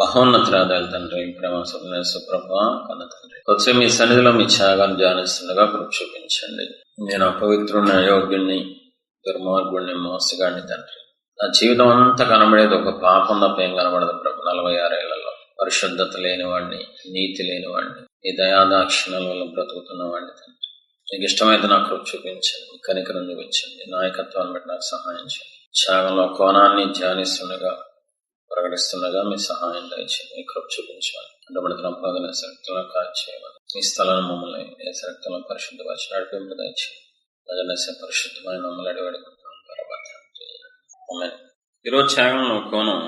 మహోన్నతరాదాలు తండ్రి, ప్రేమ సుప్రభ కన్న తండ్రి, కొద్దిసేపు మీ సన్నిధిలో మీ త్యాగాన్ని ధ్యానిస్తుండగా కృప చూపించండి. నేను అపవిత్రుని, అయోగ్యుణ్ణి, దుర్మార్గుణ్ణి, మోసగాడిని తండ్రి. నా జీవితం అంతా కనబడేది ఒక పాపం తప్ప ఏం కనబడదు ప్రభు. 46 ఏళ్లలో పరిశుద్ధత లేనివాడిని, నీతి లేనివాడిని, ఈ దయాదాక్షిణ్యాల వల్ల బ్రతుకుతున్న వాడిని తండ్రి. నీకు ఇష్టమైతే నాకు కృప చూపించండి, కనికరం చూపించండి, నాయకత్వాన్ని బట్టి నాకు సహాయం చేయండి. త్యాగంలో కోణాన్ని ధ్యానిస్తుండగా, ప్రకటిస్తుండగా మీ సహాయం దయచేయండి, మీ కృప చూపించాలి. అడ్డబడిన అపవాదుల శక్తులను కాల్చేయమని, ఈ స్థలాన్ని మమ్మల్ని ఏ శక్తులను పరిశుద్ధపరిచి నడిపింపు దయచేయండి. ప్రజలసే పరిశుద్ధమైన మమ్మల్ని అడివేడుకుంటున్నాం. ఈరోజు త్యాగంలో కోణం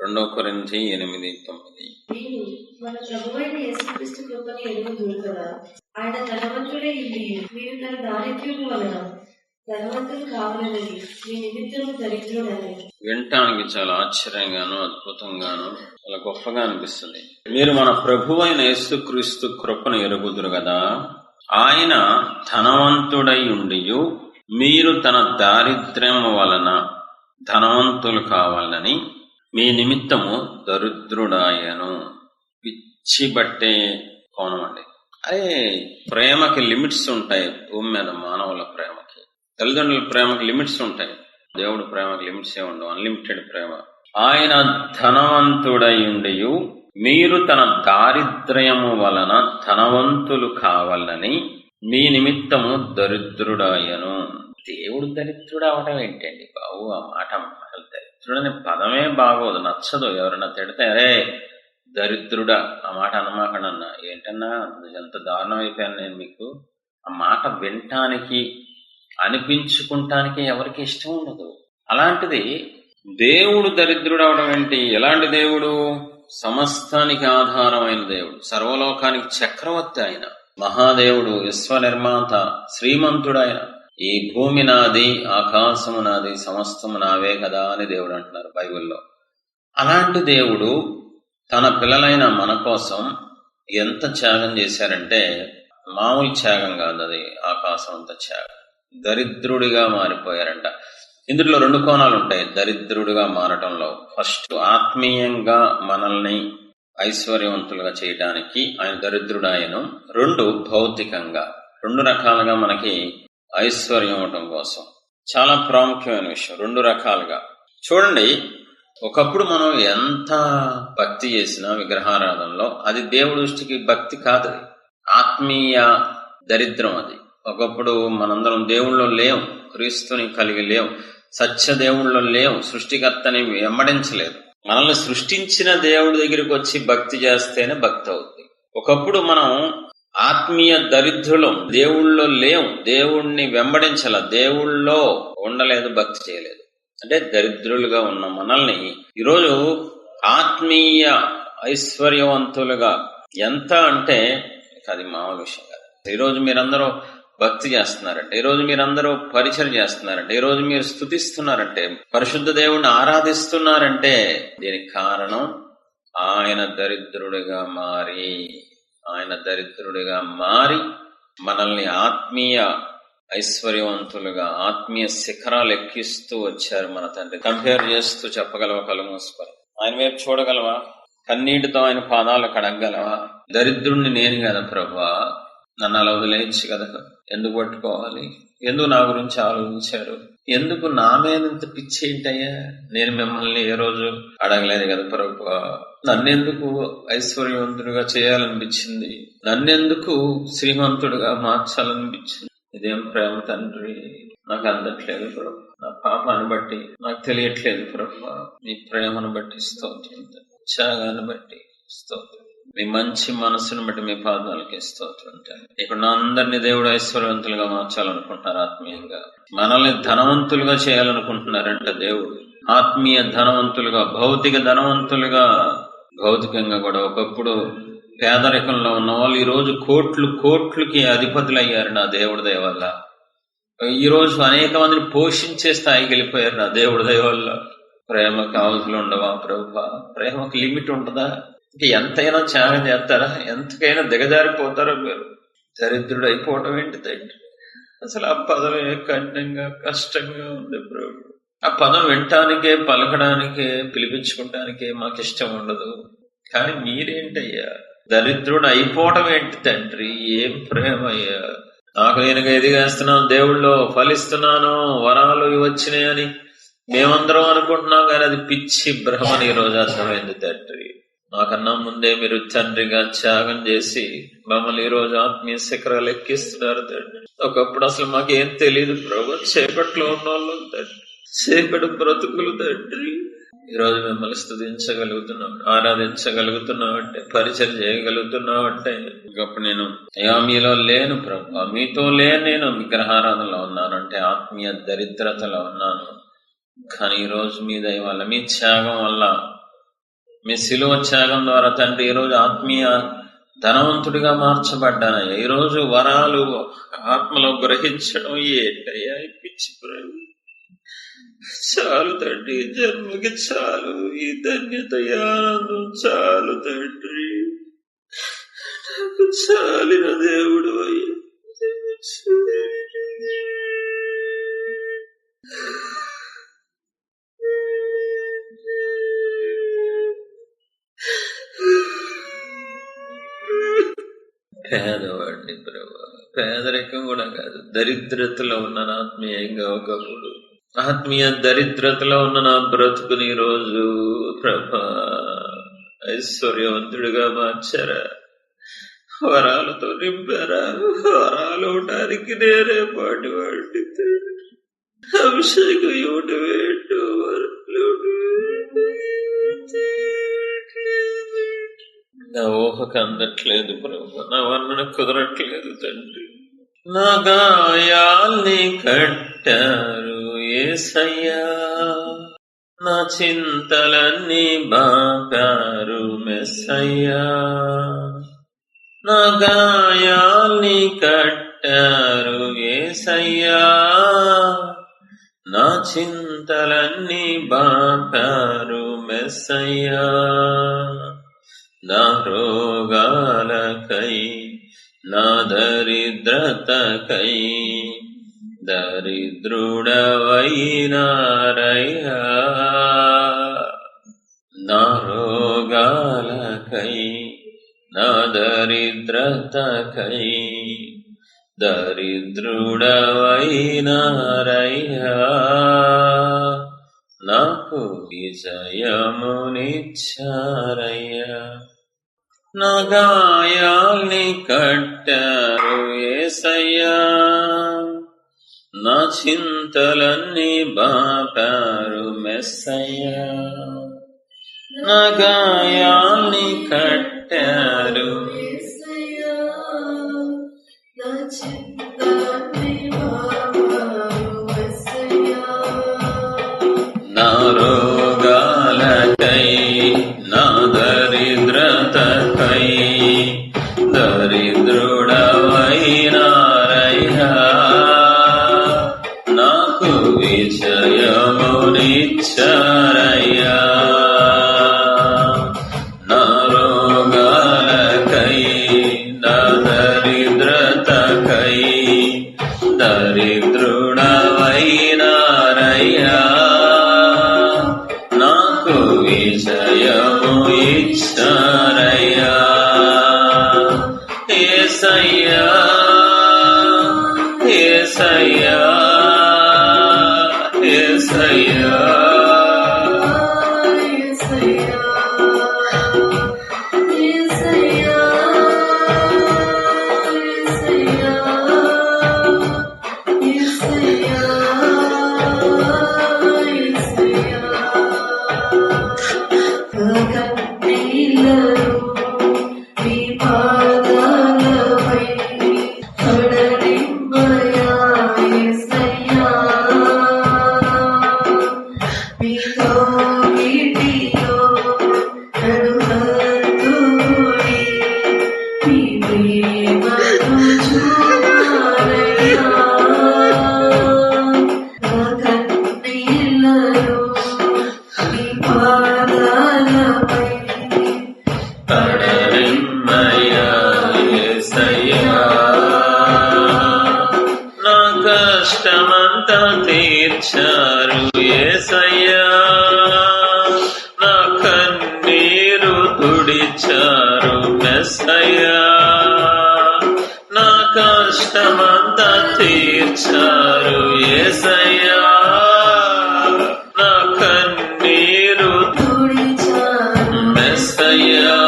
2 కొరింథీ 8:9. మన ప్రభువైన యేసుక్రీస్తు కృపను ఎరుగుదురు కదా, ఆయన ధనవంతుడే ఉండి మీరు తన దారిద్ర్యము వలన ధనవంతులు కావాలని మీ నిమిత్తము దరిద్రుడని. వినటానికి చాలా ఆశ్చర్యంగాను, అద్భుతంగాను, చాలా గొప్పగా అనిపిస్తుంది. మీరు మన ప్రభువైన యేసుక్రీస్తు కృపను ఎరుగుదురు కదా, ఆయన ధనవంతుడై ఉండియు మీరు తన దారిద్ర్యం వలన ధనవంతులు కావాలని మీ నిమిత్తము దరిద్రుడాయను. పిచ్చి బట్టే కోణం అండి. అదే ప్రేమకి లిమిట్స్ ఉంటాయి. భూమి మీద మానవుల ప్రేమకి, తల్లిదండ్రుల ప్రేమకి లిమిట్స్ ఉంటాయి. దేవుడు ప్రేమకి లిమిట్స్ ఏ ఉండవు, అన్లిమిటెడ్ ప్రేమ. ఆయన ధనవంతుడై ఉండియు మీరు తన దారిద్ర్యము వలన ధనవంతులు కావాలని మీ నిమిత్తము దరిద్రుడాయను. దేవుడు దరిద్రుడు అవడం ఏంటండి బాబు? ఆ మాట, అసలు దరిద్రుడనే పదమే బాగోదు, నచ్చదు. ఎవరైనా తిడితే అరే దరిద్రుడా ఆ మాట అనమాకడన్నా. ఏంటన్నా ఎంత దారుణం అయిపోయాను నేను మీకు. ఆ మాట వినటానికి, అనిపించుకుంటానికి ఎవరికి ఇష్టం ఉండదు. అలాంటిది దేవుడు దరిద్రుడు అవడం ఏంటి? ఎలాంటి దేవుడు? సమస్తానికి ఆధారమైన దేవుడు, సర్వలోకానికి చక్రవర్తి ఆయన, మహాదేవుడు, విశ్వ నిర్మాత, శ్రీమంతుడైన. ఈ భూమి నాది, ఆకాశము నాది, సమస్తము నావే కదా అని దేవుడు అంటున్నారు బైబిల్లో. అలాంటి దేవుడు తన పిల్లలైన మన కోసం ఎంత త్యాగం చేశారంటే మామూలు త్యాగం కాదు, అది ఆకాశం అంత త్యాగం. దరిద్రుడిగా మారిపోయారంట. ఇందులో 2 కోణాలు ఉంటాయి దరిద్రుడిగా మారటంలో. ఫస్ట్, ఆత్మీయంగా మనల్ని ఐశ్వర్యవంతులుగా చేయడానికి ఆయన దరిద్రుడాయను. 2, భౌతికంగా. 2 రకాలుగా మనకి ఐశ్వర్యం అవటం కోసం. చాలా ప్రాముఖ్యమైన విషయం. 2 రకాలుగా చూడండి. ఒకప్పుడు మనం ఎంత భక్తి చేసినా విగ్రహారాధనలో అది దేవుడి దృష్టికి భక్తి కాదు, ఆత్మీయ దరిద్రం అది. ఒకప్పుడు మనందరం దేవుళ్ళో లేవు, క్రీస్తుని కలిగి లేవు, సత్య దేవుళ్ళో లేవు, సృష్టికర్తని వెంబడించలేదు. మనల్ని సృష్టించిన దేవుడి దగ్గరికి వచ్చి భక్తి చేస్తేనే భక్తి అవుతుంది. ఒకప్పుడు మనం ఆత్మీయ దరిద్రులం, దేవుళ్ళో లేవు, దేవుణ్ణి వెంబడించాల, దేవుళ్ళో ఉండలేదు, భక్తి చేయలేదు. అంటే దరిద్రులుగా ఉన్న మనల్ని ఈరోజు ఆత్మీయ ఐశ్వర్యవంతులుగా, ఎంత అంటే అది మామూలు విషయం కాదు. ఈరోజు మీరందరూ భక్తి చేస్తున్నారంటే, ఈరోజు మీరందరూ పరిచయం చేస్తున్నారంటే, ఈరోజు మీరు స్తుతిస్తున్నారంటే, పరిశుద్ధ దేవుణ్ణి ఆరాధిస్తున్నారంటే దీనికి కారణం ఆయన దరిద్రుడిగా మారి మనల్ని ఆత్మీయ ఐశ్వర్యవంతులుగా, ఆత్మీయ శిఖరాలు ఎక్కిస్తూ వచ్చారు మన తండ్రి. కంపేర్ చేస్తూ చెప్పగలవా? కళ్ళు మూసుకొని ఆయన వైపు చూడగలవా? కన్నీటితో ఆయన పాదాలు కడగలవా? దరిద్రుణ్ణి నేను కదా ప్రభువా, నన్ను అలా వదిలేయచ్చు కదా, ఎందుకు పట్టుకోవాలి? ఎందుకు నా గురించి ఆలోచించారు? ఎందుకు నా మీద ఇంత పిచ్చి ఏంటయ్యా? నేను మిమ్మల్ని ఏ రోజు అడగలేదు కదా ప్రభువా. నన్నెందుకు ఐశ్వర్యవంతుడిగా చేయాలనిపించింది? నన్నెందుకు శ్రీమంతుడిగా మార్చాలనిపించింది? ఇదేం ప్రేమ తండ్రి, నాకు అందట్లేదు ప్రభు. నా పాపాన్ని బట్టి నాకు తెలియట్లేదు ప్రభు. మీ ప్రేమను బట్టి స్తోత్రం, త్యాగాన్ని బట్టి స్తోత్రం, మీ మంచి మనస్సును బట్టి మీ పాదాలకి స్తోత్రం. ఇక్కడ అందరినీ దేవుడు ఐశ్వర్యవంతులుగా మార్చాలనుకుంటున్నారు. ఆత్మీయంగా మనల్ని ధనవంతులుగా చేయాలనుకుంటున్నారంట దేవుడు. ఆత్మీయ ధనవంతులుగా, భౌతిక ధనవంతులుగా. భౌతికంగా కూడా ఒకప్పుడు పేదరికంలో ఉన్న వాళ్ళు ఈరోజు కోట్లకి అధిపతులు అయ్యారు నా దేవుడి దయ వల్ల. ఈరోజు అనేక మందిని పోషించే స్థాయికి వెళ్ళిపోయారు నా దేవుడి దయ వల్ల. ప్రేమకి అవధులు ఉండవా ప్రభా? ప్రేమకి లిమిట్ ఉంటుందా? ఎంతైనా త్యాగం చేస్తారా? ఎంతకైనా దిగజారిపోతారో మీరు? దరిద్రుడు అయిపోవటం ఏంటి తండ్రి? అసలు ఆ పదమే కఠినంగా, కష్టంగా ఉంది ప్రభు. ఆ పదం వినటానికే, పలకడానికే, పిలిపించుకుంటానికే మాకు ఇష్టం ఉండదు. కానీ మీరేంటయ్యా దరిద్రుడు అయిపోవటం ఏంటి తండ్రి? ఏం ప్రేమయ్యా! నాకు నేనుగా ఎదిగేస్తున్నాను, దేవుళ్ళో ఫలిస్తున్నాను, వరాలు వచ్చినాయని మేమందరం అనుకుంటున్నాం, కానీ అది పిచ్చి భ్రమని ఈ రోజు అర్థమైంది తండ్రి. మాకన్నా ముందే మీరు తండ్రిగా త్యాగం చేసి మమ్మల్ని ఈ రోజు ఆత్మీయ శిఖరాలు ఎక్కిస్తున్నారు తండ్రి. ఒకప్పుడు అసలు మాకేం తెలియదు ప్రభు, చీకట్లో ఉన్నోళ్ళం తండ్రి, చీకటి బ్రతుకులు తండ్రి. ఈరోజు మిమ్మల్ని స్తుతించగలుగుతున్నాం, ఆరాధించగలుగుతున్నాం అంటే, పరిచయం చేయగలుగుతున్నాం అంటే, ఇంకప్పుడు నేను మీలో లేను ప్రభు, మీతో లేను, నేను విగ్రహారాధనలో ఉన్నానంటే ఆత్మీయ దరిద్రతలో ఉన్నాను. కానీ ఈరోజు మీ దయ వల్ల, మీ త్యాగం వల్ల, మీ శిలువ త్యాగం ద్వారా తండ్రి ఈరోజు ఆత్మీయ ధనవంతుడిగా మార్చబడ్డానయ్యా. ఈరోజు వరాలు ఆత్మలో గ్రహించడం ఏంటయ్యా పిచ్చి ప్రభు. చాలు తండ్రి, జన్మకి చాలు, ఈ ధన్యత ఆనందం చాలు తండ్రి, నాకు చాలిన దేవుడు అయ్యా. పేదవాడిని ప్రభా, పేదరికం కూడా కాదు, దరిద్రతలో ఉన్న ఆత్మీయంగా ఒకప్పుడు ఆత్మీయ దరిద్రతలో ఉన్న నా బ్రతుకుని రోజు ప్రభా ఐశ్వర్యవంతుడిగా మార్చారా, వరాలతో నింపారా. వరాలు అవటానికి నేనే పాటి వాడి, అభిషేకం ఇవ్వటం ఏంటో, నా ఊహకు అందట్లేదు ప్రభు, నా వర్ణన కుదరట్లేదు తండ్రి. నా గాయాల్ని కట్టారు యేసయ్యా, నా చింతలన్నీ బాపారు మెస్సయ్యా. నా గాయాల్ని కట్టారు యేసయ్యా, నా చింతలన్నీ బాపారు మెస్సయ్యా. నా రోగాలకై, నా దరిద్రతకై దరిద్రుడవైనారయ్యా. నా రోగాలకై, నా దరిద్రతకై దరిద్రుడవైనారయ్యా. నాకు విజయమునిచ్చారయ్యా. నా గాయాల్ని కట్టారు యేసయ్యా, నా చింతలన్నీ బాపారు మెస్సయ్యా. నా గాయాల్ని కట్టారు యేసయ్యా, నా చింతలన్నీ బాపారు మెస్సయ్యా. నా రోగాలకై, నా దరిద్రతకై దరిద్రుడవైనారయ్యా. నాకు విజయమునిచ్చారయ్యా. నా రోగాలకై, నా దరిద్రతకై దరిద్రుడవైనారయ్యా. నాకు విజయము ఇచ్చారయ్యా. యేసయ్యా, యేసయ్యా, యేసయ్యా, కష్టమంతా తీర్చారు యేసయ్యా, నా కన్నీరు తుడిచారు మెస్సయ్యా, నా కష్టమంతా తీర్చారు యేసయ్యా, నా కన్నీరు తుడిచారు మెస్సయ్యా,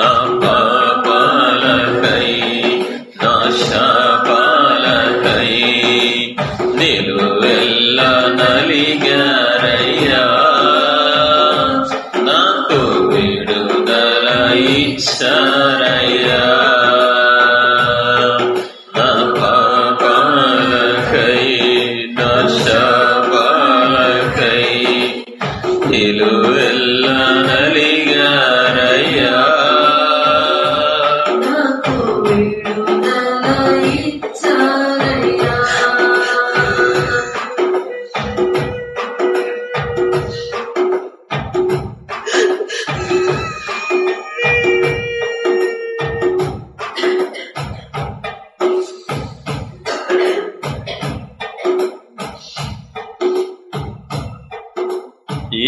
నా పాపాలకై నా శాపాలకై నిలువెల్లా నలిగారయ్యా, నాకు విడుదల ఇచ్చారయ్యా, నా పాపాలకై నా శాపాలకై నిలువెల్లా నలిగారయ్యా, నాకు విడుదల ఇచ్చారయ్యా.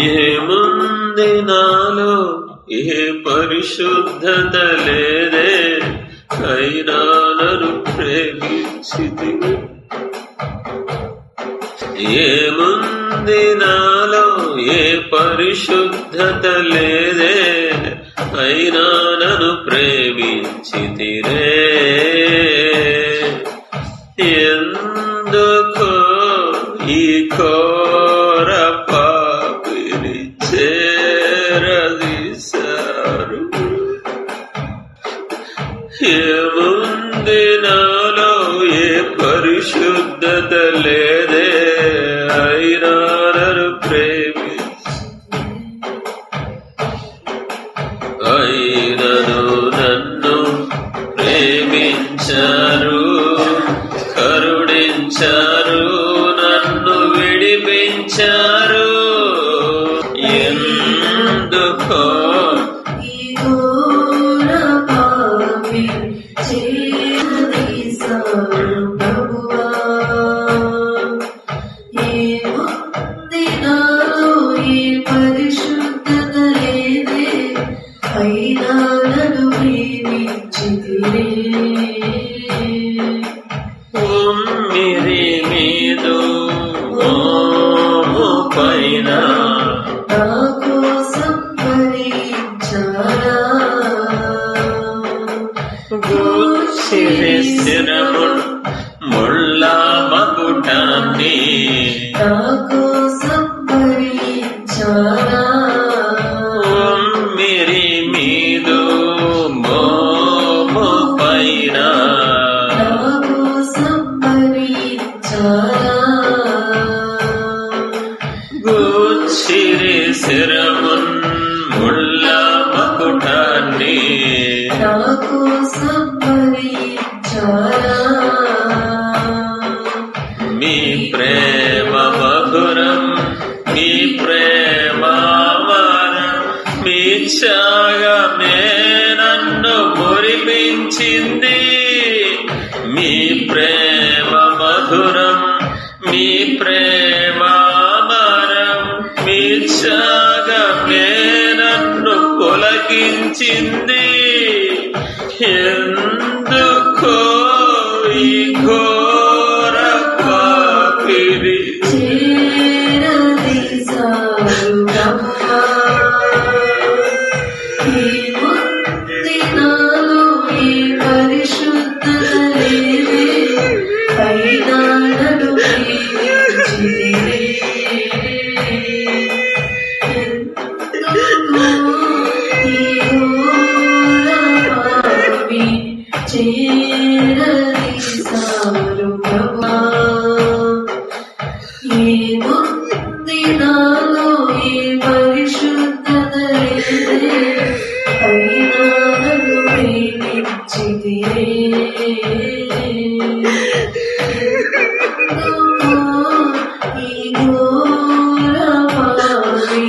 ఏముంది నాలో ఏ పరిశుద్ధత లేదే, అయినా నన్ను ప్రేమించితి. ఏముంది నాలో ఏ పరిశుద్ధత లేదే, అయినా నన్ను ప్రేమించితిరే. ఎందుకో ఈ ఘోర పాపిని చేరదీశారు. ఏముంది నాలో ఏ పరిశుద్ధత లేదే, అయినా నన్ను అయినను నన్ను ప్రేమించారు, కరుణించారు, నన్ను విడిపించారు. ఎందుకో ఈ ఘోర పాపి చేరదీశారు ప్రభువా. ఏముంది నాలో ఏ పరిశుద్ధత లేదే, అయినా నన్ను ప్రేమించితిరే. ఉమ్మిరి మీదు మోము పైన నా కోసం భరించారా, గూర్చిరి శిరమున్ ముళ్ళ మకుటాన్ని నా కోసం భరించారా. ఉమ్మిరి మీదు మోము పైన గూర్చిరి శిరమున్ ముళ్ళ మకుటాన్ని నా కోసం భరించారా. మీ ప్రేమ మధురం, మీ ప్రేమ అమరం, మీ త్యాగమే నన్ను మురిపించింది. మీ ప్రేమ మధురం, మీ ప్రేమ అమరం, మీ త్యాగమే నన్ను పొలకించింది. ఎందుకో ఈ ఘోర పాపిని చేరదీశారు ప్రభువా. ఏముంది నాలో ఏ పరిశుద్ధత లేదే, అయినా నన్ను ప్రేమించితిరే. ఈ ఘోర పాపి చేరదీశారు ప్రభువా. ఏముంది నాలో ఏ పరిశుద్ధత లేదే, అయినా నన్ను ప్రేమించితిరే. ఈ ఘోర పాపి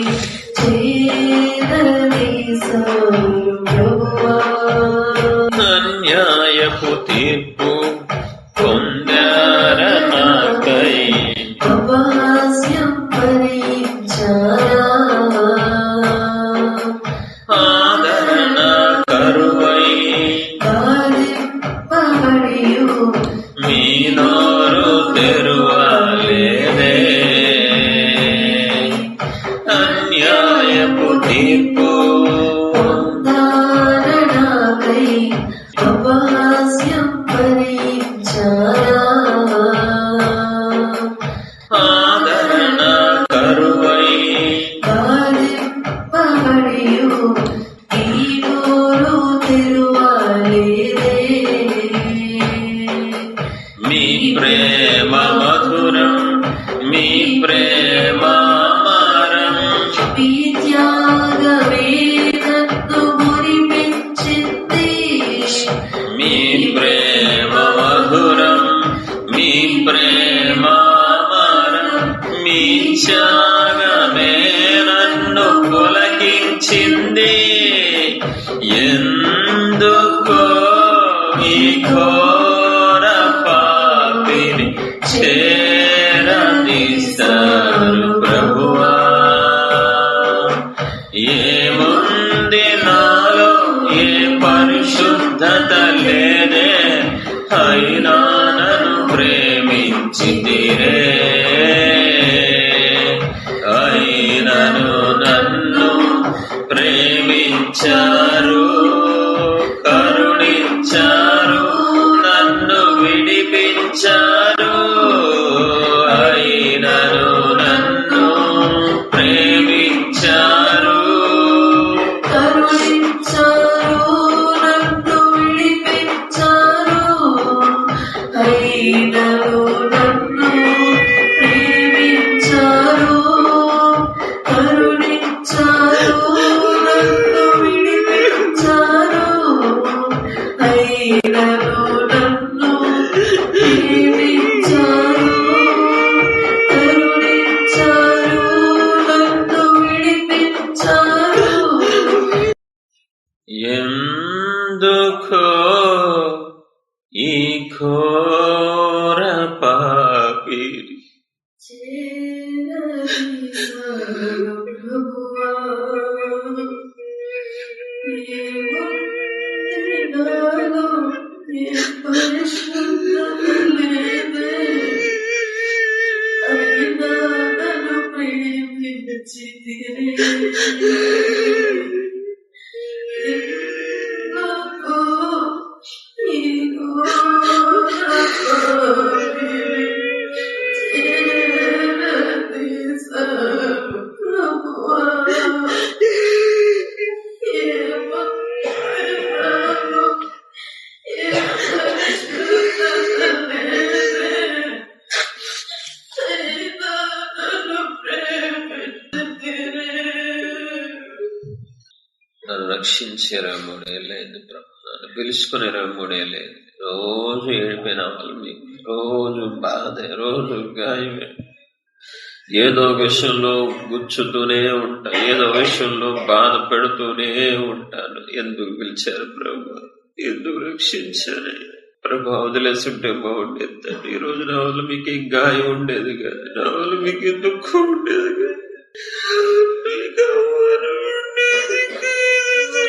చేరదీశారు ప్రభువా. అన్యాయపు తీర్పు పొందార నాకై మీ నోరు తెరువలేదే, అన్యాయపు తీర్పు ఆదరణ కరువై మీ ప్రేమ మధురం, మీ ప్రేమ అమరం, మీ ప్రేమ మధురం, మీ ప్రేమ అమరం, మీ త్యాగమే నన్ను పులకించింది. ఎందుకో ఈ ఘోర పాపిని చేరదీశారు ప్రభువా. ఏముంది నాలో, ఏ పరిశుద్ధత లేదే, అయినా నన్ను ప్రేమించితిరే, అయినను నన్ను ప్రేమించారు, కరుణించారు, నన్ను విడిపించారు, అయినను నన్ను ప్రేమించారు, ఎందుకో ఈ ఘోర పాపిని నన్ను రక్షించే 23 ఏళ్ళైంది ప్రభు, నన్ను పిలుచుకుని 23 ఏళ్ళైంది. రోజు ఏడిపోయిన వాళ్ళు మీకు, రోజు బాధే, రోజు గాయమే, ఏదో విషయంలో గుచ్చుతూనే ఉంటాను, ఏదో విషయంలో బాధ పెడుతూనే ఉంటాను. ఎందుకు పిలిచారు ప్రభు, ఎందుకు రక్షించారు ప్రభు? వదిలేస్తుంటే బాగుండేది తండ్రి. ఈ రోజు నా వల్ల మీకు గాయం ఉండేది కాదు, నా వల్ల మీకు దుఃఖం ఉండేది కాదు, మీకు అవమానం ఉండేది కాదు.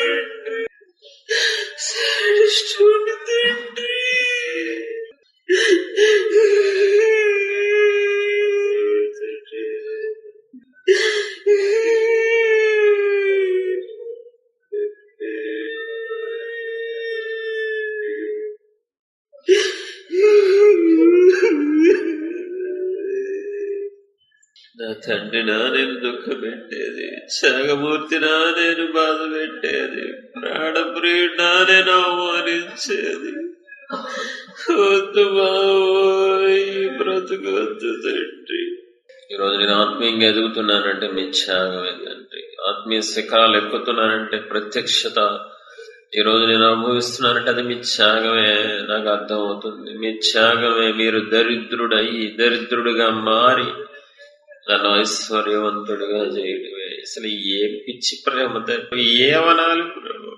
సాడిస్టుని తండ్రి, నా తండ్రి నా నేను దుఃఖ పెట్టేది, త్యాగమూర్తి నా నేను బాధ పెట్టేది, ప్రాణప్రియుడు నా నేను అవమానించేది. వద్దు బావోయ్, బ్రతుకొద్దు తండ్రి. ఈరోజు నేను ఆత్మీయంగా ఎదుగుతున్నానంటే మీ త్యాగమే తండ్రి. ఆత్మీయ శిఖరాలు ఎక్కుతున్నానంటే ప్రత్యక్షత ఈరోజు నేను అనుభవిస్తున్నానంటే అది మీ త్యాగమే. నాకు అర్థం అవుతుంది, మీ త్యాగమే. మీరు దరిద్రుడిగా మారి నన్ను ఐశ్వర్యవంతుడిగా చేయడమే. అసలు ఏ పిచ్చి ప్రేమ తండ్రి, ఏమనాలి ప్రభు?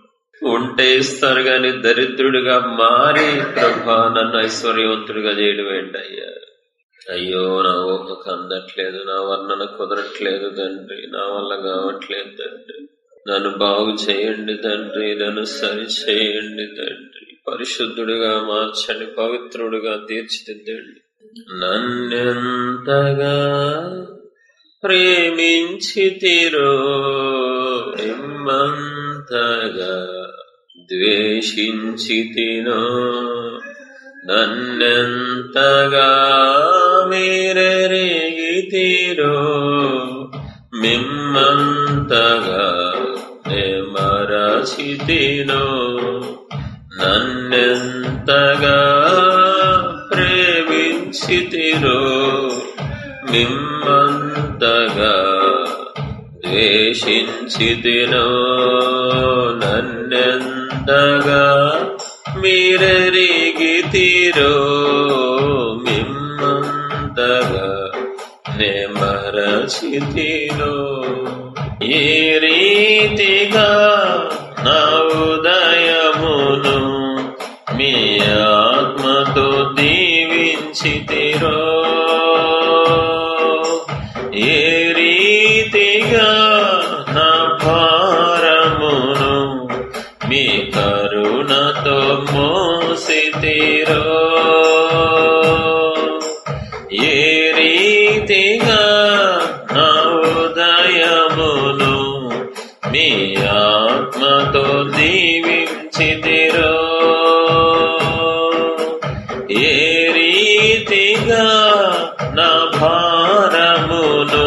ఉంటే ఇస్తారు గాని దరిద్రుడిగా మారి ప్రభా నన్ను ఐశ్వర్యవంతుడిగా చేయడం ఏంటయ్యా? అయ్యో, నా ఊహకు అందట్లేదు, నా వర్ణన కుదరట్లేదు తండ్రి, నా వల్ల కావట్లేదు తండ్రి. నన్ను బాగు చేయండి తండ్రి, నన్ను సరి చేయండి తండ్రి. పరిశుద్ధుడిగా మార్చండి, పవిత్రుడిగా తీర్చిదిద్దండి. నన్నెంతగా ప్రేమించితిరో నిమ్మంతగా ద్వేషించితినో, నన్నెంతగా మీరెరిగితిరో మిమ్మంతగా నే మరచితినో, నన్నెంతగా ప్రేమించితిరో మిమ్మంతగా ద్వేషించితినో, నన్నెంతగా మీరెరిగితిరో మిమ్మంతగా నే మరచితినో. ఏ రీతిగా నా ఉదయమును మీ ఆత్మతో దీవించితిరో, ఏ రీతిగా నా భారమును మీ కరుణతో మోసితిరో, ఏ రీతిగా నా ఉదయమును మీ ఆత్మతో దీవించితిరో, ఏ రీతిగా నా భారమును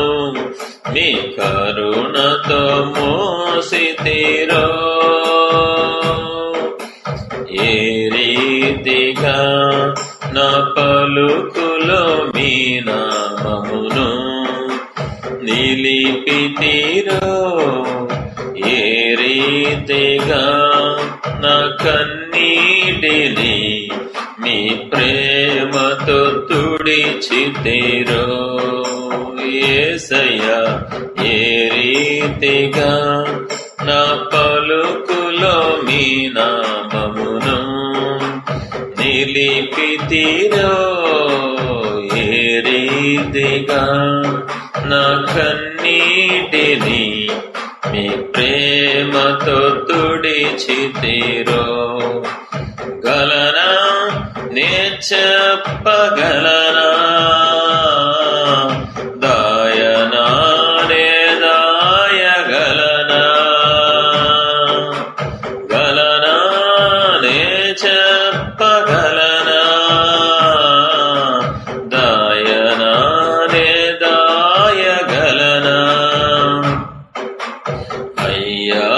మీ కరుణతో మోసితిరో, ఏ రీతిగా నా పలుకులో మీ నామమును నిలిపితిరో, ఏ రీతిగా నా కన్నీటిని మీ ప్రేమతో తుడిచితిరో, యేసయ్యా ఏ రీతిగా నా పలుకులో మీ నామమును నిలిపితిరో, ఏ రీతిగా నా కన్నీటిని మీ ప్రేమతో తుడిచితిరో. గలనా నే చెప్పగలనా, దాయనా నే దాయగలనా, గలనా నే చెప్పగలనా, దాయనా నే దాయగలనా. అయ్యా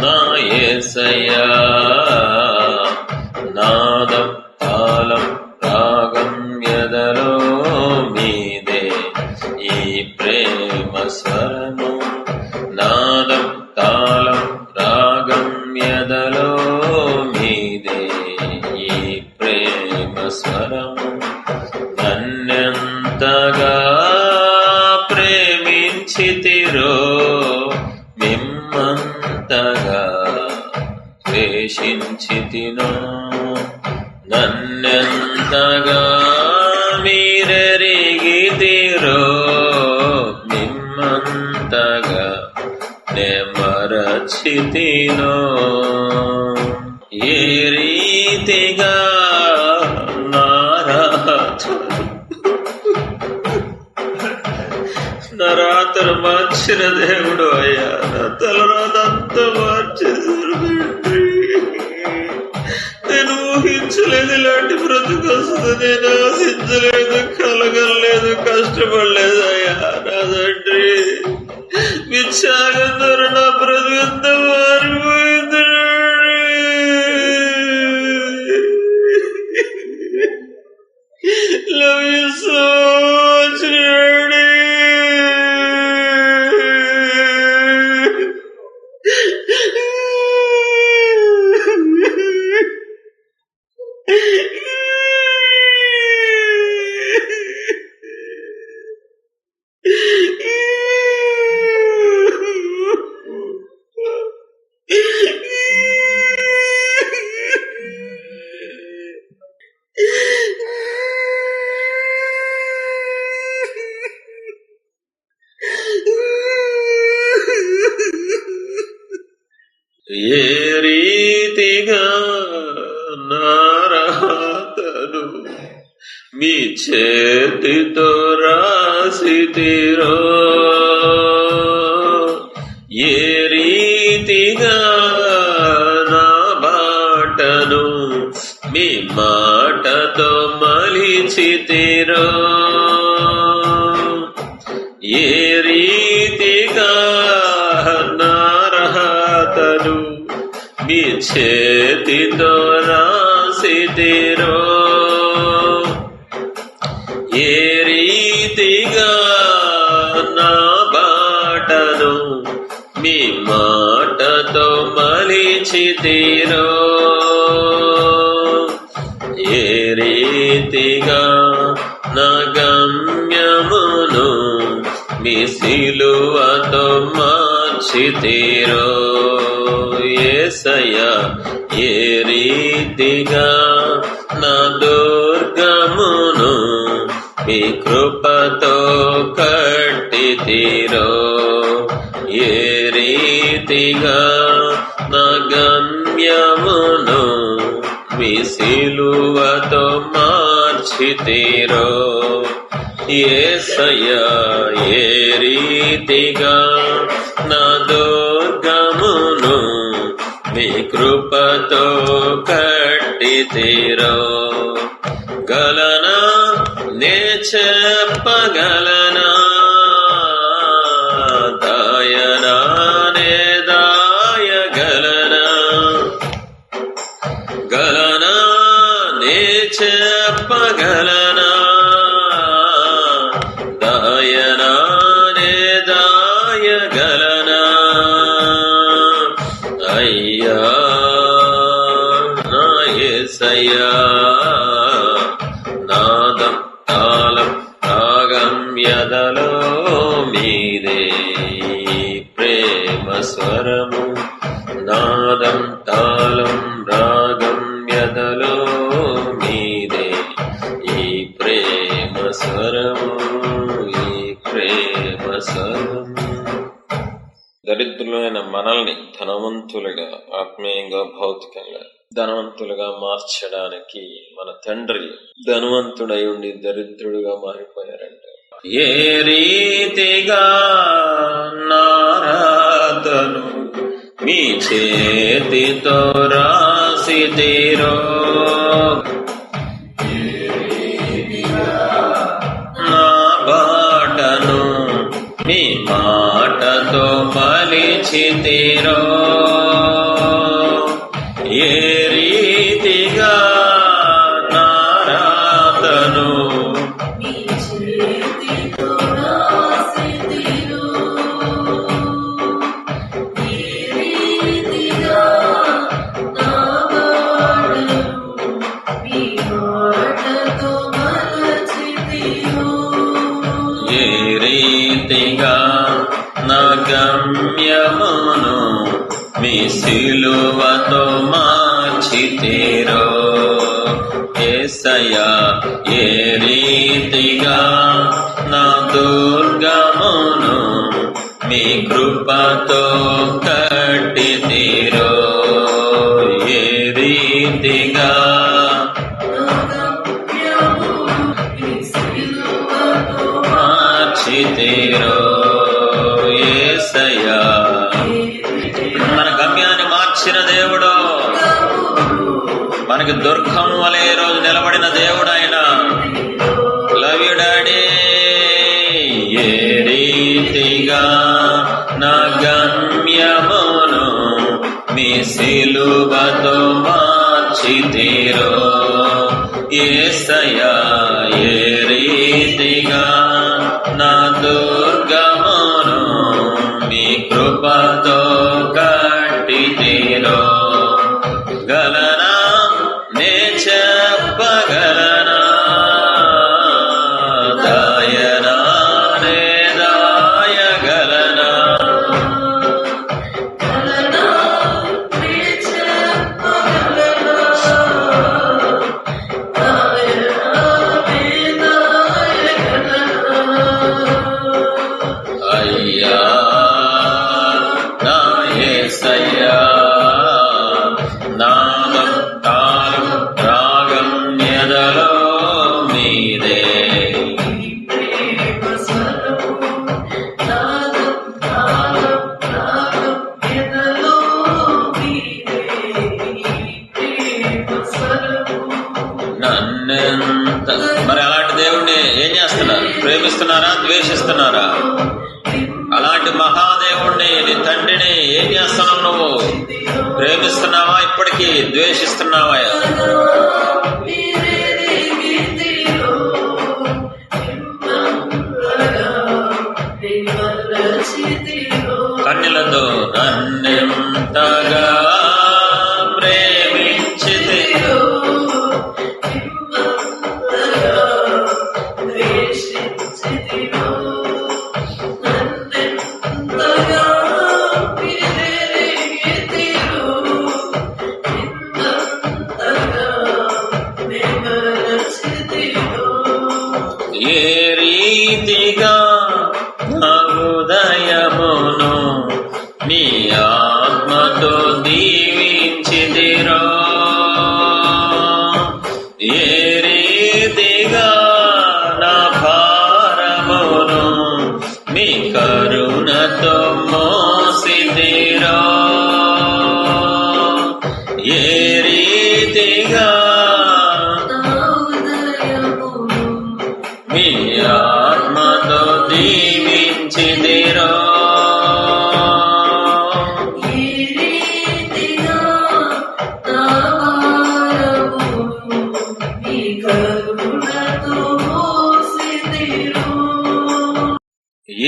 నా యేసయ్యా, నాదం తాళం రాగం ఎదలో మీదే ఈ ప్రేమ స్వరము, నాదం తాళం రాగం ఎదలో మీదే ఈ ప్రేమ స్వరము. నన్నెంతగా ప్రేమించితిరో మిమ్మంతగా ద్వేషించితినో, నన్నెంతగా మీరెరిగితిరో మిమ్మంతగా నే మరచితినో, ఏ రీతిగా నా రాతను మార్చిన దేవుడు అయ్యా, నా తలరాతంతా మార్చేశారు తండ్రి. నేను ఊహించలేదు ఇలాంటి బ్రతుకు వస్తుంది, నేను ఆశించలేదు, కలగలేదు, కష్టపడలేదు అయ్యా నా తండ్రి. మీ త్యాగం ద్వారా నా బ్రతుకు ఎంత మారిపోయింది. Love you so much, Daddy. ఏ రీతిగా రీతిగా నారాతను మీ చేతితో రాసితిరో, ఏ రీతిగా నా బాటను మీ మాటతో మలిచితిరో, ఏ రీతిగా నా రాతను మీ చేతితో రాసితిరో, ఏ రీతిగా నా బాటను మీ మాటతో మలిచితిరో, ఏ రీతిగా నా గమ్యమును మీ సిలువతో మార్చితిరో, యేసయ్యా ఏ రీతిగా నా దుర్గమును మీ కృపతో కట్టితిరో, ఏ రీతిగా నా గమ్యమును మీ సిలువతో మార్చితిరో, యేసయ్యా ఏ రీతిగా నా దుర్గమును మీ కృపతో కట్టితిరో, గలనా నే చెప్పగలనా, దాయనా నే దాయగలనా, గలనా నే చెప్పగలనా, దాయనా నే దాయగలనా, అయ్యా నా యేసయ్యా నాదం తాళం రాగం ఎదలో మీదే ప్రేమ స్వరము, నాదం తాళం రాగం ఎదలో మీదే ఈ ప్రేమ స్వరము, ఈ ప్రేమ స్వరము. దరిద్రులైన మనల్ని ధనవంతులుగా, ఆత్మీయంగా, భౌతికంగా ధనవంతులుగా మార్చడానికి మన తండ్రి ధనవంతుడై ఉండి దరిద్రుడుగా మారిపోయారంట. ఏ రీతిగా నారాతను మీ చేతితో రాసితిరో, నా బాటను మీ మాటతో మలిచితిరో, ఏ రీతిగా నారాతను మీ చేతితో రాసితిరో, ఏ రీతిగా నా బాటను మీ మాటతో మలిచితిరో, ఏ రీతిగా నా గమ్యమును మీ సిలువతో మార్చితిరో, యేసయ్యా ఏ రీతిగా నా దుర్గమును మీ కృపతో కట్టితిరో, ఏ రీతిగా మార్చితిరో, యేసయ్యా మన గమ్యాన్ని మార్చిన దేవుడు, మనకి దుర్గం వలె రోజు నిలబడిన దేవుడు ఆయన. Love you daddy. ఏ రీతిగా నా గమ్యమును మీ సిలువతో మార్చితిరో, యేసయ్యా ఏ రీతిగా నా దుర్గమును మీ కృపతో కట్టితిరో, గలనా నే చెప్పగలనా, దాయనా నే దాయగలనా, మరి అలాంటి దేవుణ్ణి ఏం చేస్తున్నారు? ప్రేమిస్తున్నారా, ద్వేషిస్తున్నారా? అలాంటి మహాదేవుణ్ణి, నీ తండ్రిని ఏం చేస్తున్నావు? నువ్వు ప్రేమిస్తున్నావా, ఇప్పటికీ ద్వేషిస్తున్నావా? కన్నులతో నన్నెంతగా ప్రేమించితే ఏ రీతిగా ఉదయమును నీ ఆత్మతో దీవించిదిరో, ఏ రీతిగా నా భారమును నీ కరుణతో మోసిదిరో, ఏ రీతిగా మీ ఆత్మతో దీవించిదిరో,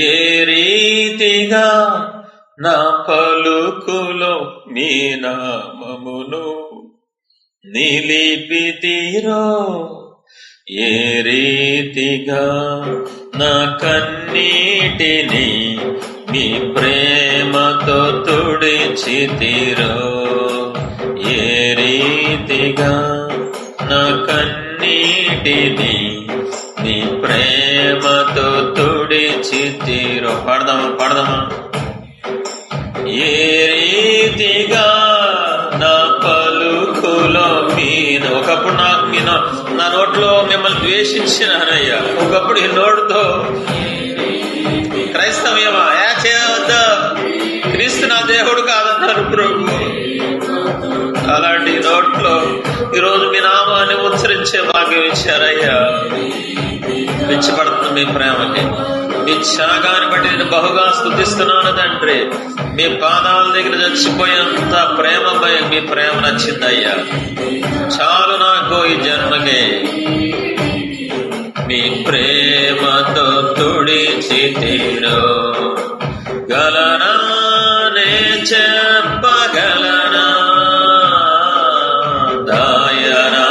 ఏ రీతిగా నా పలుకులో మీ నామమును నిలిపితిరో, ఏ రీతిగా నా కన్నీటిని మీ ప్రేమతో తుడిచితిరో, ఏ రీతిగా నా కన్నీటిని మీ ప్రేమతో తుడిచితిరో. పాడదామా? ఏ రీతిగా నా పలుకులో మీను, ఒకప్పుడు నా నోట్లో మిమ్మల్ని ద్వేషించినానయ్యా, ఒకప్పుడు ఈ నోటితో క్రైస్తవ్యమా చేయవద్దా, క్రీస్తు నా దేవుడు కాదన్నారు ప్రభు. అలాంటి నోట్లో ఈరోజు మీ నామాన్ని ఉచ్చరించే భాగ్యం ఇచ్చారయ్యా. పిచ్చిపడుతుంది మీ ప్రేమకి, మీ త్యాగాన్ని బట్టి నేను బహుగా స్తుతిస్తున్నాను తండ్రి. మీ పాదాల దగ్గర చచ్చిపోయేంత ప్రేమపై మీ ప్రేమ నచ్చిందయ్యా. చాలు నాకు ఈ జన్మకి, మీ ప్రేమతో తుడిచితిరో. గలనా నే చెప్పగలనా, దాయనా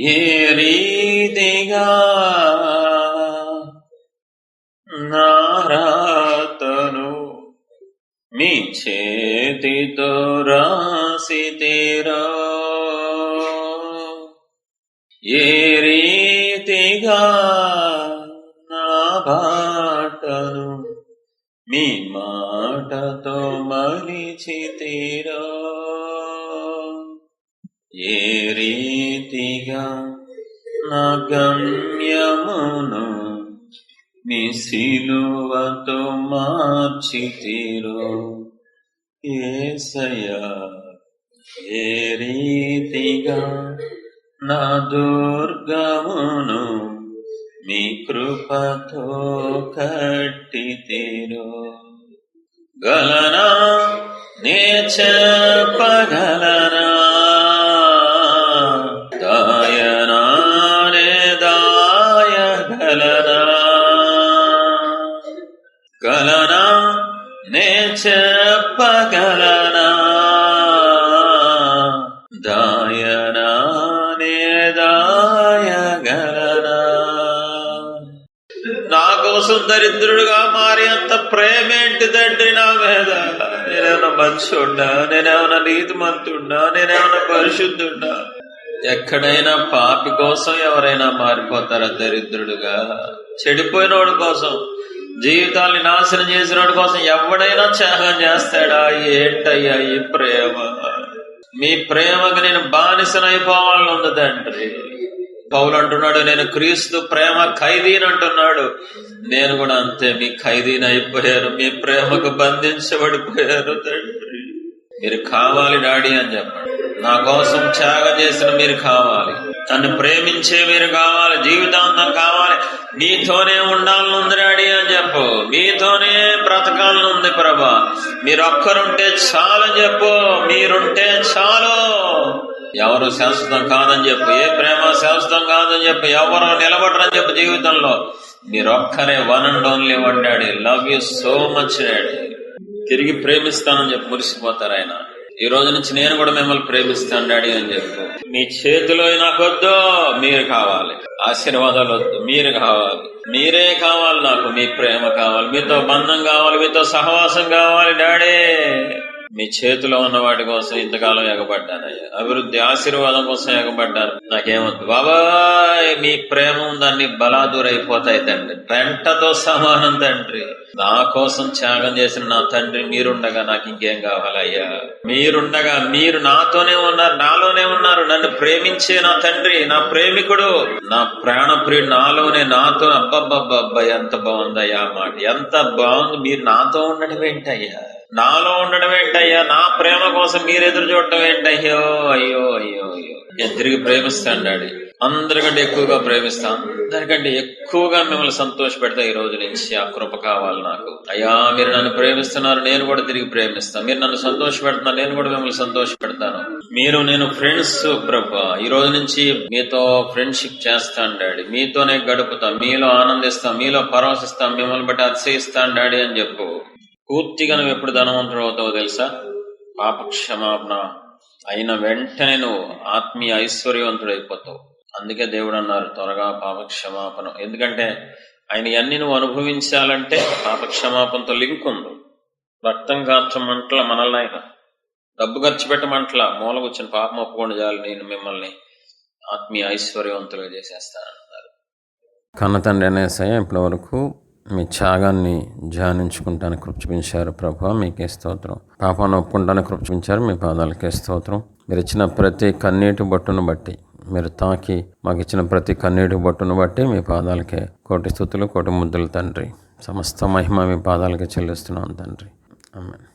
ఏ రీతిగా నా రాతను మీ చేతితో రాసితిరో, ఏ రీతిగా నా బాటను మీ మాటతో మలిచితిరో, ఏ రీతిగా నా గమ్యమును మీ సిలువతో మార్చితిరో, యేసయ్యా. ఏ రీతిగా నా దుర్గమును మీ కృపతో కట్టితిరో. గలనా నే చెప్పగలనా, దాయనా నే దాయగలనా, గలనా నే చెప్పగలనా, దాయనా నే దాయగలనా. నా కోసం దరిద్రుడుగా మారి అంత ప్రేమేంటి తండ్రి నా మీద? నేనేమన్నా మంచోడ్డా, నేనేమన్నా నీతిమంతుడ్డా, నేనేమన్నా పరిశుద్ధుడ్డా? ఎక్కడైనా పాపి కోసం ఎవరైనా మారిపోతారా దరిద్రుడుగా? చెడిపోయినోడు కోసం జీవితాన్ని నాశనం చేసిన వాడి కోసం ఎవడైనా త్యాగం చేస్తాడా? ఏంటయ్యా ఈ ప్రేమ? మీ ప్రేమకు నేను బానిసనైపోవాలని ఉంది తండ్రి. పౌలు అంటున్నాడు, నేను క్రీస్తు ప్రేమ ఖైదీని అంటున్నాడు. నేను కూడా అంతే, మీ ఖైదీని అయిపోయారు, మీ ప్రేమకు బంధించబడిపోయారు తండ్రి. మీరు కావాలి డాడీ అని చెప్పండి. నా కోసం త్యాగం చేసిన మీరు కావాలి, నన్ను ప్రేమించే మీరు కావాలి, జీవితాంతం కావాలి, మీతోనే ఉండాలనుంది డాడీ అని చెప్పు. మీతోనే బ్రతకాలనుంది ప్రభా, మీరొక్కరుంటే చాలని చెప్పు. మీరుంటే చాలు. ఎవరు శాశ్వతం కాదని చెప్పు, ఏ ప్రేమ శాశ్వతం కాదని చెప్పు, ఎవరు నిలబడరని చెప్పు. జీవితంలో మీరొక్కరే one and only one daddy. Love you so much daddy. తిరిగి ప్రేమిస్తానని చెప్పి మురిసిపోతారు ఆయన. ఈ రోజు నుంచి నేను కూడా మిమ్మల్ని ప్రేమిస్తాను డాడీ అని చెప్పు. మీ చేతిలో నాకొద్దు, మీరు కావాలి. ఆశీర్వాదాలు వద్దు, మీరు కావాలి. మీరే కావాలి నాకు. మీ ప్రేమ కావాలి, మీతో బంధం కావాలి, మీతో సహవాసం కావాలి డాడీ. మీ చేతిలో ఉన్న వాటి కోసం ఇంతకాలం ఎగబడ్డానయ్యా. అభివృద్ధి ఆశీర్వాదం కోసం ఎగబడ్డాను. నాకేమొద్దు బాబాయ్. మీ ప్రేమ ఉందన్నీ బలాదూరైపోతాయి తండ్రి, పెంటతో సమానం తండ్రి. నా కోసం త్యాగం చేసిన నా తండ్రి మీరుండగా నాకు ఇంకేం కావాలయ్యా? మీరుండగా, మీరు నాతోనే ఉన్నారు, నాలోనే ఉన్నారు. నన్ను ప్రేమించే నా తండ్రి, నా ప్రేమికుడు, నా ప్రాణప్రియుడు నాలోనే, నాతో. అబ్బబ్బబ్బబ్బా, ఎంత బాగుందయ్యా మాట, ఎంత బాగుంది. మీరు నాతో ఉండడం ఏంటయ్యా? నాలో ఉండడం ఏంటయ్యా? నా ప్రేమ కోసం మీరు ఎదురు చూడటం ఏంటయ్యో? అయ్యో అయ్యో అయ్యో. నేను తిరిగి ప్రేమిస్తాను డాడీ, అందరికంటే ఎక్కువగా ప్రేమిస్తాను, అందరికంటే ఎక్కువగా మిమ్మల్ని సంతోష పెడతా. ఈ రోజు నుంచి ఆ కృప కావాలి నాకు అయ్యా. మీరు నన్ను ప్రేమిస్తున్నారు, నేను కూడా తిరిగి ప్రేమిస్తాను. మీరు నన్ను సంతోష పెడుతున్నారు, నేను కూడా మిమ్మల్ని సంతోష పెడతాను. మీరు నేను ఫ్రెండ్స్ ప్రభా. ఈ రోజు నుంచి మీతో ఫ్రెండ్షిప్ చేస్తాను డాడీ, మీతోనే గడుపుతాం, మీలో ఆనందిస్తాం, మీలో పరవశిస్తాం, మిమ్మల్ని బట్టి అతిశయిస్తాను డాడీ అని చెప్పు. పూర్తిగా నువ్వు ఎప్పుడు ధనవంతుడు అవుతావో తెలుసా? పాపక్షమాపణ అయిన వెంటనే నువ్వు ఆత్మీయ ఐశ్వర్యవంతుడు అయిపోతావు. అందుకే దేవుడు అన్నారు త్వరగా పాపక్షమాపణ. ఎందుకంటే ఆయన అన్ని నువ్వు అనుభవించాలంటే పాపక్షమాపణతో లింక్ ఉంది. రక్తం కార్చమంటల మనల్ని ఆయన డబ్బు ఖర్చు పెట్టమంటల, మూల కూర్చొని పాపం ఒప్పుకోండి చాలు, నేను మిమ్మల్ని ఆత్మీయ ఐశ్వర్యవంతులుగా చేసేస్తానన్నారు. కన్న తండ్రి అనేసయ్య, ఇప్పటి వరకు మీ త్యాగాన్ని ధ్యానించుకుంటానికి కృప చూపించారు ప్రభా, మీకే స్తోత్రం. పాపాన్ని ఒప్పుకుంటానికి కృప చూపించారు, మీ పాదాలకే స్తోత్రం. మీరు ఇచ్చిన ప్రతి కన్నీటి బొట్టును బట్టి, మీరు తాకి మాకు ఇచ్చిన ప్రతి కన్నీటి బొట్టును బట్టి మీ పాదాలకే కోటి స్తుతులు, కోటి ముద్దులు తండ్రి. సమస్త మహిమ మీ పాదాలకే చెల్లిస్తున్నాం తండ్రి. ఆమేన్.